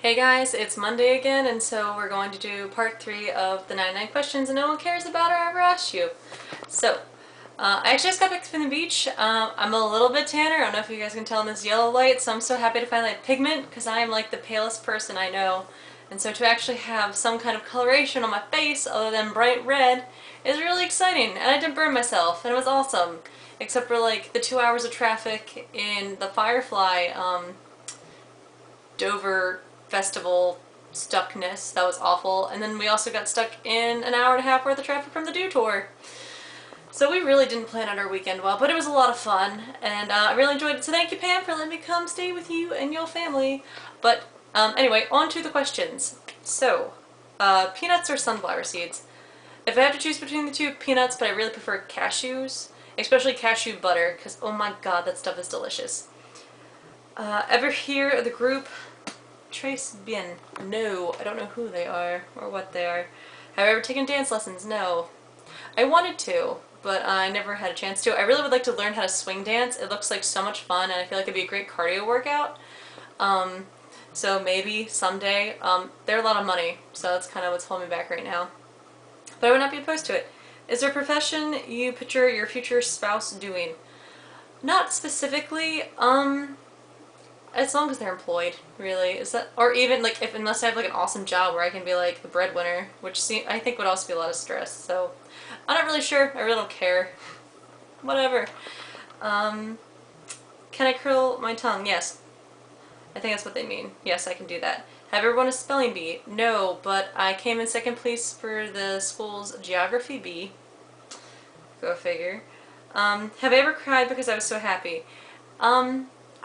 Hey guys, it's Monday again, and so we're going to do part 3 of the 99 questions no one cares about or ever asked you. So, I actually just got back from the beach. I'm a little bit tanner. I don't know if you guys can tell in this yellow light, so I'm so happy to finally have pigment because I am like the palest person I know. And so to actually have some kind of coloration on my face other than bright red is really exciting. And I didn't burn myself, and it was awesome. Except for like the 2 hours of traffic in the Firefly Dover festival stuckness. That was awful. And then we also got stuck in an hour and a half worth of traffic from the Dew Tour. So we really didn't plan out our weekend well, but it was a lot of fun, and I really enjoyed it. So thank you, Pam, for letting me come stay with you and your family. But anyway, on to the questions. So, peanuts or sunflower seeds? If I have to choose between the two, peanuts, but I really prefer cashews, especially cashew butter, because oh my god, that stuff is delicious. Ever hear of the group Trace Bien? No, I don't know who they are or what they are. Have I ever taken dance lessons? No. I wanted to, but I never had a chance to. I really would like to learn how to swing dance. It looks like so much fun, and I feel like it'd be a great cardio workout. So maybe someday. They're a lot of money, so that's kind of what's holding me back right now. But I would not be opposed to it. Is there a profession you picture your future spouse doing? Not specifically. As long as they're employed, really. Is that, or even like unless I have like an awesome job where I can be like the breadwinner, which I think would also be a lot of stress. So I'm not really sure. I really don't care. Whatever. Can I curl my tongue? Yes. I think that's what they mean. Yes, I can do that. Have you ever won a spelling bee? No, but I came in second place for the school's geography bee. Go figure. Have I ever cried because I was so happy?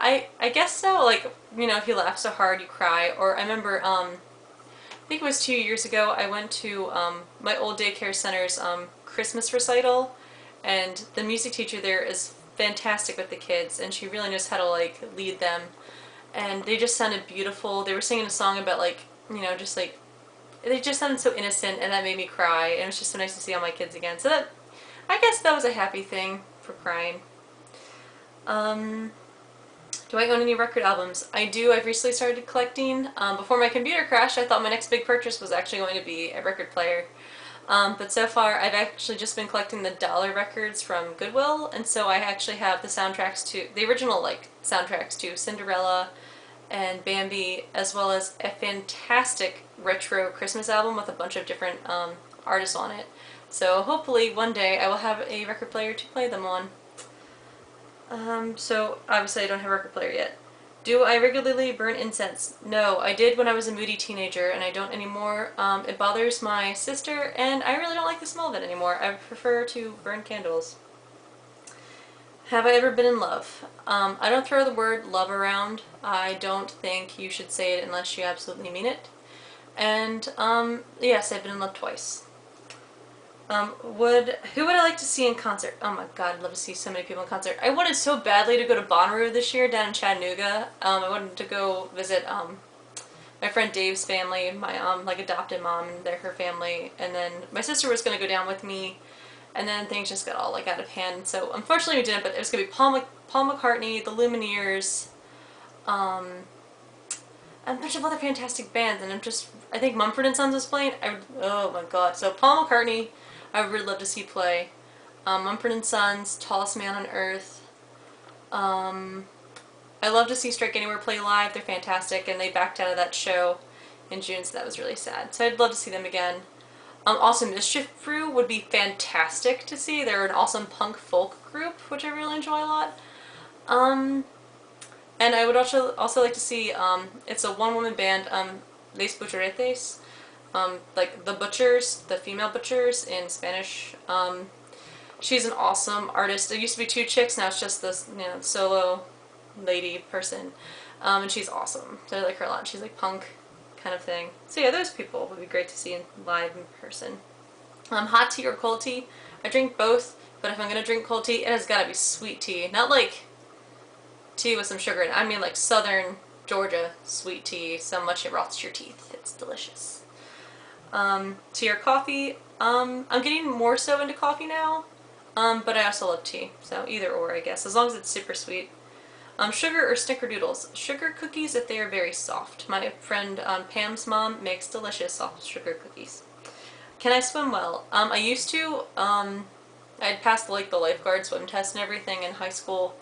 I guess so. Like, you know, if you laugh so hard, you cry. Or I remember, I think it was 2 years ago, I went to my old daycare center's Christmas recital, and the music teacher there is fantastic with the kids, and she really knows how to like lead them, and they just sounded beautiful. They were singing a song about like, you know, just like, they just sounded so innocent, and that made me cry, and it was just so nice to see all my kids again. So that, I guess that was a happy thing for crying. Do I own any record albums? I do. I've recently started collecting. Before my computer crashed, I thought my next big purchase was actually going to be a record player. But so far, I've actually just been collecting the dollar records from Goodwill, and so I actually have the soundtracks to, the original like soundtracks to Cinderella and Bambi, as well as a fantastic retro Christmas album with a bunch of different artists on it. So hopefully one day I will have a record player to play them on. So obviously I don't have a record player yet. Do I regularly burn incense? No, I did when I was a moody teenager, and I don't anymore. It bothers my sister, and I really don't like the smell of it anymore. I prefer to burn candles. Have I ever been in love? I don't throw the word love around. I don't think you should say it unless you absolutely mean it. And, yes, I've been in love twice. Who would I like to see in concert? Oh my god, I'd love to see so many people in concert. I wanted so badly to go to Bonnaroo this year down in Chattanooga. I wanted to go visit my friend Dave's family, my like adopted mom and her family, and then my sister was going to go down with me, and then things just got all like out of hand. So unfortunately we didn't, but it was going to be Paul McCartney, the Lumineers, a bunch of other fantastic bands, and I think Mumford & Sons was playing. Oh my god. So Paul McCartney, I would really love to see play. Mumford & Sons, Tallest Man on Earth. I love to see Strike Anywhere play live. They're fantastic, and they backed out of that show in June, so that was really sad. So I'd love to see them again. Also, Mischief Brew would be fantastic to see. They're an awesome punk folk group, which I really enjoy a lot. And I would also like to see, it's a one-woman band, Les Butcheretes. Like the Butchers, the female Butchers in Spanish. She's an awesome artist. There used to be two chicks, now it's just this, you know, solo lady person. And she's awesome. So I like her a lot. She's like punk kind of thing. So yeah, those people would be great to see live in person. Hot tea or cold tea? I drink both, but if I'm gonna drink cold tea, it has gotta be sweet tea. Not like tea with some sugar in it. I mean like southern Georgia sweet tea, so much it rots your teeth. It's delicious. Tea or coffee? I'm getting more so into coffee now, but I also love tea, so either or, I guess, as long as it's super sweet. Sugar or snickerdoodles? Sugar cookies if they are very soft. My friend Pam's mom makes delicious soft sugar cookies. Can I swim well? I used to. I'd passed like the lifeguard swim test and everything in high school,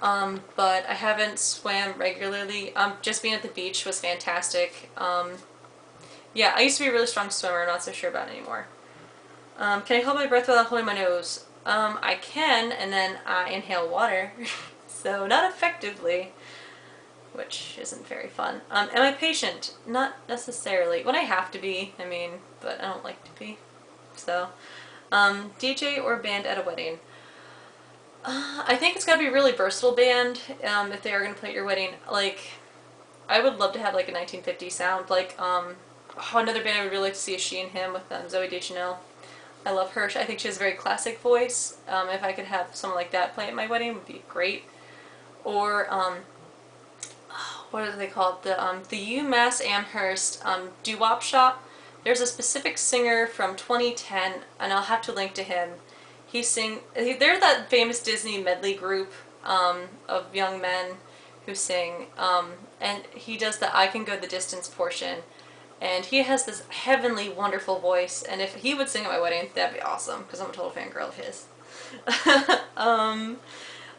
but I haven't swam regularly. Just being at the beach was fantastic. Yeah, I used to be a really strong swimmer. I'm not so sure about it anymore. Can I hold my breath without holding my nose? I can, and then I inhale water. So not effectively, which isn't very fun. Am I patient? Not necessarily. When I have to be, I mean, but I don't like to be. So, DJ or band at a wedding? I think it's gotta be a really versatile band, if they are gonna play at your wedding. Like, I would love to have like a 1950s sound. Like, another band I would really like to see is She and Him with Zoe Deschanel. I love her. I think she has a very classic voice. If I could have someone like that play at my wedding, it would be great. Or, what are they called? The UMass Amherst doo-wop shop. There's a specific singer from 2010, and I'll have to link to him. They're that famous Disney medley group of young men who sing, and he does the I Can Go the Distance portion. And he has this heavenly, wonderful voice, and if he would sing at my wedding, that'd be awesome, because I'm a total fangirl of his.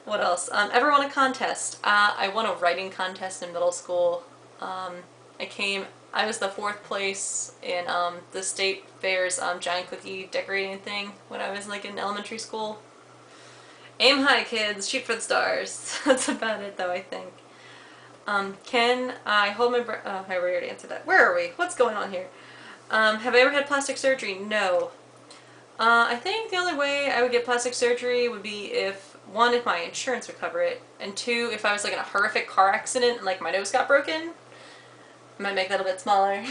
What else? Ever won a contest? I won a writing contest in middle school. I was the 4th place in the state fair's giant cookie decorating thing when I was like in elementary school. Aim high, kids, shoot for the stars. That's about it though, I think. Can I hold my breath? Oh, I already answered that. Where are we? What's going on here? Have I ever had plastic surgery? No. I think the only way I would get plastic surgery would be if my insurance would cover it, and 2, if I was like in a horrific car accident and like my nose got broken. I might make that a bit smaller.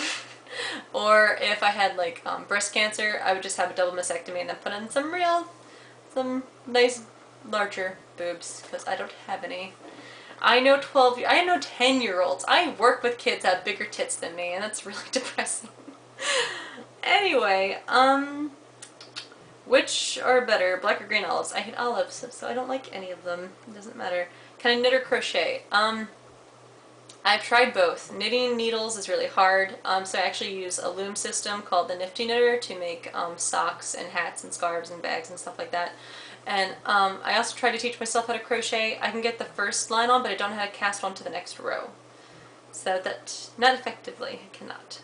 Or if I had like breast cancer, I would just have a double mastectomy and then put in some nice larger boobs, because I don't have any. I know 10-year-olds. I work with kids that have bigger tits than me, and that's really depressing. Anyway, which are better, black or green olives? I hate olives, so I don't like any of them. It doesn't matter. Can I knit or crochet? I've tried both. Knitting needles is really hard, so I actually use a loom system called the Nifty Knitter to make socks and hats and scarves and bags and stuff like that. And I also try to teach myself how to crochet. I can get the first line on, but I don't know how to cast on to the next row. So that, not effectively, I cannot.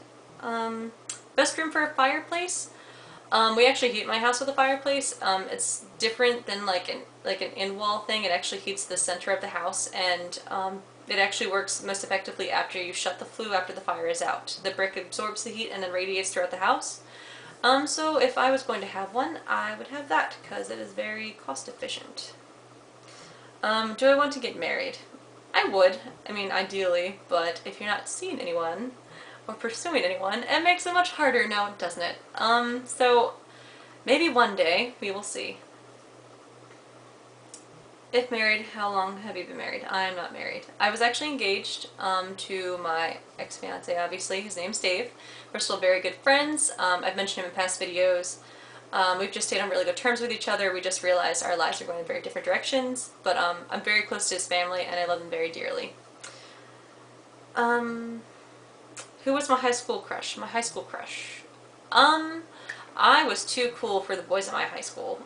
Best room for a fireplace? We actually heat my house with a fireplace. It's different than like an in-wall thing. It actually heats the center of the house, and it actually works most effectively after you shut the flue after the fire is out. The brick absorbs the heat and then radiates throughout the house. So if I was going to have one, I would have that, because it is very cost efficient. Do I want to get married? I would. I mean, ideally, but if you're not seeing anyone or pursuing anyone, it makes it much harder now, doesn't it? So maybe one day, we will see. If married, how long have you been married? I am not married. I was actually engaged to my ex-fiance, obviously. His name's Dave. We're still very good friends. I've mentioned him in past videos. We've just stayed on really good terms with each other. We just realized our lives are going in very different directions, but I'm very close to his family and I love him very dearly. Who was my high school crush? My high school crush. I was too cool for the boys at my high school.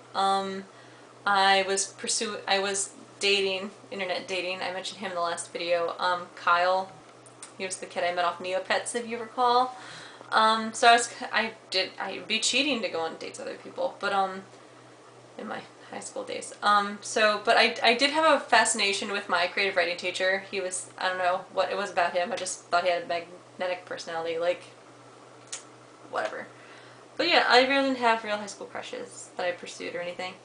I was dating, internet dating. I mentioned him in the last video. Kyle. He was the kid I met off Neopets, if you recall. So I'd be cheating to go on dates with other people, but in my high school days. But I did have a fascination with my creative writing teacher. He was, I don't know what it was about him. I just thought he had a magnetic personality, like, whatever. But yeah, I really didn't have real high school crushes that I pursued or anything.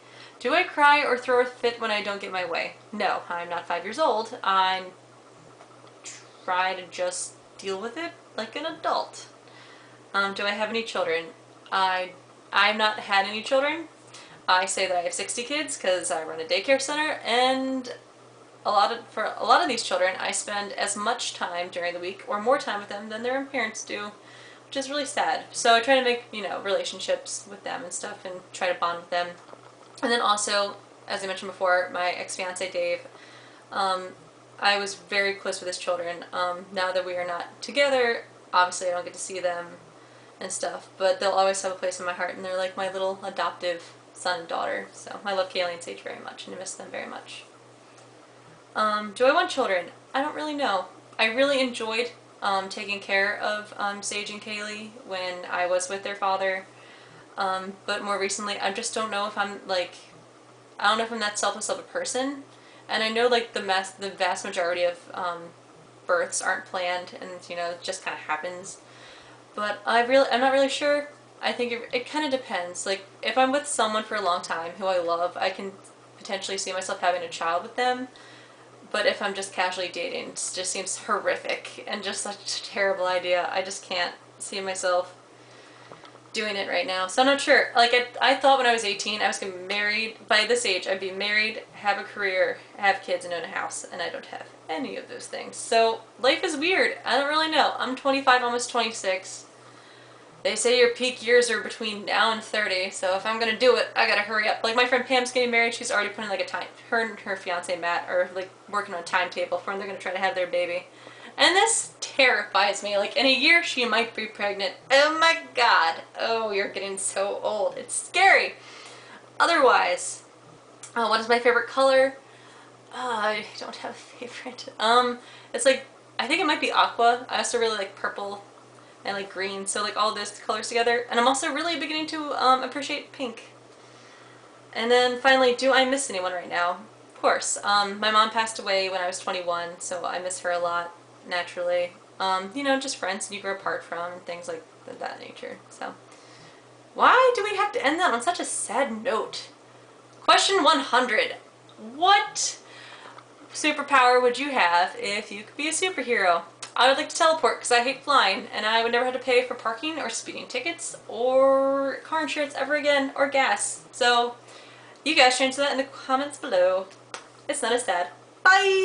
Do I cry or throw a fit when I don't get my way? No, I'm not 5 years old. I try to just deal with it like an adult. Do I have any children? I've not had any children. I say that I have 60 kids because I run a daycare center, and for a lot of these children, I spend as much time during the week or more time with them than their parents do, which is really sad. So I try to make, relationships with them and stuff and try to bond with them. And then also, as I mentioned before, my ex-fiance Dave, I was very close with his children. Now that we are not together, obviously I don't get to see them and stuff, but they'll always have a place in my heart, and they're like my little adoptive son and daughter. So I love Kaylee and Sage very much, and I miss them very much. Do I want children? I don't really know. I really enjoyed taking care of Sage and Kaylee when I was with their father, but more recently I just don't know if I'm like, I don't know if I'm that selfless of a person. And I know like the vast majority of births aren't planned, and you know, it just kind of happens. But I'm not really sure. I think it kind of depends. Like if I'm with someone for a long time who I love, I can potentially see myself having a child with them. But if I'm just casually dating, it just seems horrific and just such a terrible idea. I just can't see myself doing it right now. So I'm not sure. Like I thought when I was 18 I was going to be married. By this age I'd be married, have a career, have kids, and own a house, and I don't have any of those things. So life is weird. I don't really know. I'm 25, almost 26. They say your peak years are between now and 30, so if I'm gonna do it, I gotta hurry up. Like my friend Pam's getting married, she's already putting like a time, her and her fiance Matt are like working on a timetable for when they're gonna try to have their baby. And this terrifies me. Like in a year she might be pregnant. Oh my god. Oh, you're getting so old. It's scary. Otherwise, what is my favorite color? I don't have a favorite. It's like, I think it might be aqua. I also really like purple and like green, so like all those colors together. And I'm also really beginning to appreciate pink. And then finally, do I miss anyone right now? Of course. My mom passed away when I was 21, so I miss her a lot, naturally. You know, just friends you grow apart from and things like that nature. So, why do we have to end that on such a sad note? Question 100. What superpower would you have if you could be a superhero? I would like to teleport because I hate flying, and I would never have to pay for parking or speeding tickets or car insurance ever again, or gas. So you guys change that in the comments below. It's not as sad. Bye!